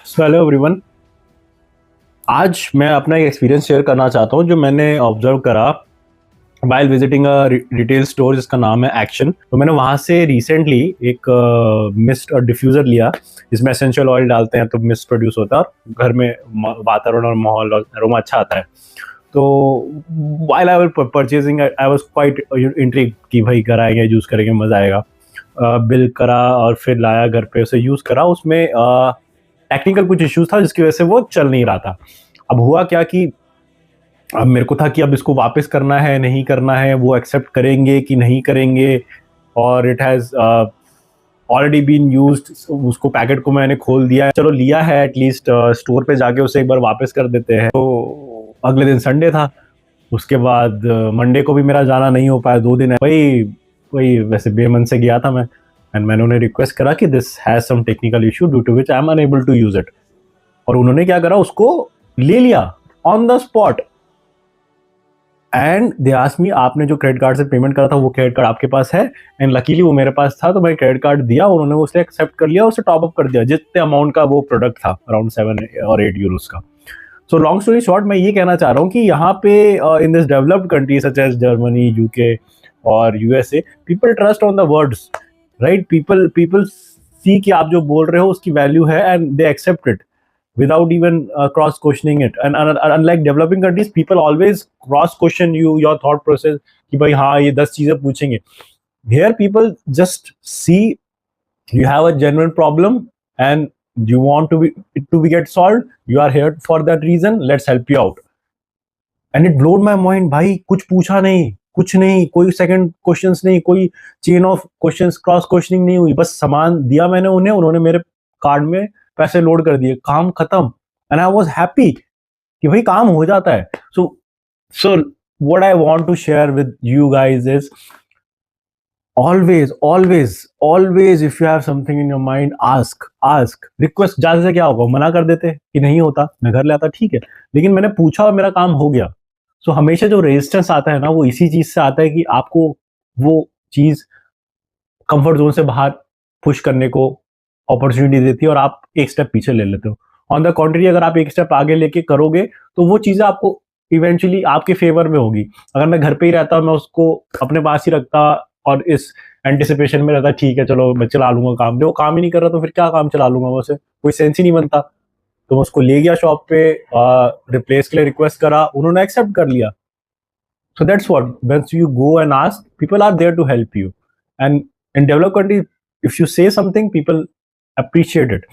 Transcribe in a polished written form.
So hello everyone. आज मैं अपना एक एक्सपीरियंस शेयर करना चाहता हूँ जो मैंने ऑब्जर्व करा while visiting a retail store जिसका नाम है एक्शन। तो मैंने वहाँ से रिसेंटली एक मिस्ट और डिफ्यूज़र लिया जिसमें एसेंशियल ऑयल डालते हैं तो मिस्ट प्रोड्यूस होता है और घर में वातावरण और माहौल और अरोमा अच्छा आता है। तो while I was purchasing I was quite intrigued कि भाई घर आएंगे यूज़ करेंगे मज़ा आएगा। बिल करा और फिर लाया घर पे उसे यूज़ करा। उसमें टेक्निकल कुछ इश्यूज था जिसकी वजह से वो चल नहीं रहा था। अब हुआ क्या कि अब मेरे को था कि अब इसको वापस करना है नहीं करना है, वो एक्सेप्ट करेंगे कि नहीं करेंगे। और it has already been used. उसको पैकेट को मैंने खोल दिया है, चलो लिया है एटलीस्ट स्टोर पे जाके उसे एक बार वापस कर देते हैं। तो अगले दिन संडे था। उसके बाद मंडे को भी मेरा जाना नहीं हो पाया, 2 दिन है वही वही वैसे बेमन से गया था मैं। एंड मैंने उन्हें रिक्वेस्ट करा कि this has some technical issue due to which I am unable to use it. और उन्होंने क्या करा, उसको ले लिया on the spot. And they asked me, आपने जो क्रेडिट कार्ड से पेमेंट करा था वो क्रेडिट कार्ड आपके पास है? एंड लकीली वो मेरे पास था, तो मैं क्रेडिट कार्ड दिया, उन्होंने उसे एक्सेप्ट कर लिया, उसे टॉप अप कर दिया जितने अमाउंट का वो प्रोडक्ट था, अराउंड 7 और 8 यूरोस का। सो लॉन्ग स्टोरी शॉर्ट, मैं ये कहना चाह रहा हूँ कि यहाँ पे in this developed country such as Germany, UK और USA, people trust on the words, right? People see कि आप जो बोल रहे हो उसकी वैल्यू है and they accept it without even cross questioning it. And unlike developing countries, people always cross question your thought process कि भाई हाँ ये 10 चीजें पूछेंगे। Here people just see you have a genuine problem and you want to be get solved. You are here for that reason. Let's help you out. And it blowed my mind. भाई कुछ पूछा नहीं, कुछ नहीं, कोई second questions नहीं, कोई chain of questions cross questioning नहीं हुई। बस सामान दिया मैंने उन्हें, उन्होंने मेरे कार्ड में पैसे लोड कर दिए, काम खत्म। एंड आई वाज हैप्पी कि भाई काम हो जाता है। So what I want to share with you guys is always if you have something in your mind, ask request. ज्यादा से क्या होगा, मना कर देते कि नहीं होता, मैं घर ले आता, ठीक है, लेकिन मैंने पूछा और मेरा काम हो गया। सो हमेशा जो रेजिस्टेंस आता है ना, वो इसी चीज से आता है कि आपको वो चीज कंफर्ट जोन से बाहर पुश करने को अपॉर्चुनिटी देती है और आप एक स्टेप पीछे ले लेते हो। ऑन द कॉन्ट्री, अगर आप एक स्टेप आगे लेके करोगे तो वो चीजें आपको इवेंचुअली आपके फेवर में होगी। अगर मैं घर पे ही रहता, मैं उसको अपने पास ही रखता और इस एंटिसिपेशन में रहता, ठीक है चलो मैं चला लूंगा काम, जो काम ही नहीं कर रहा तो फिर क्या काम चला लूंगा, वैसे कोई सेंस ही नहीं बनता। तो मैं उसको ले गया शॉप पे, रिप्लेस के लिए रिक्वेस्ट करा, उन्होंने एक्सेप्ट कर लिया। So that's what, once you go and ask, people are there to help you. And in developed countries, if you say something, people appreciate it.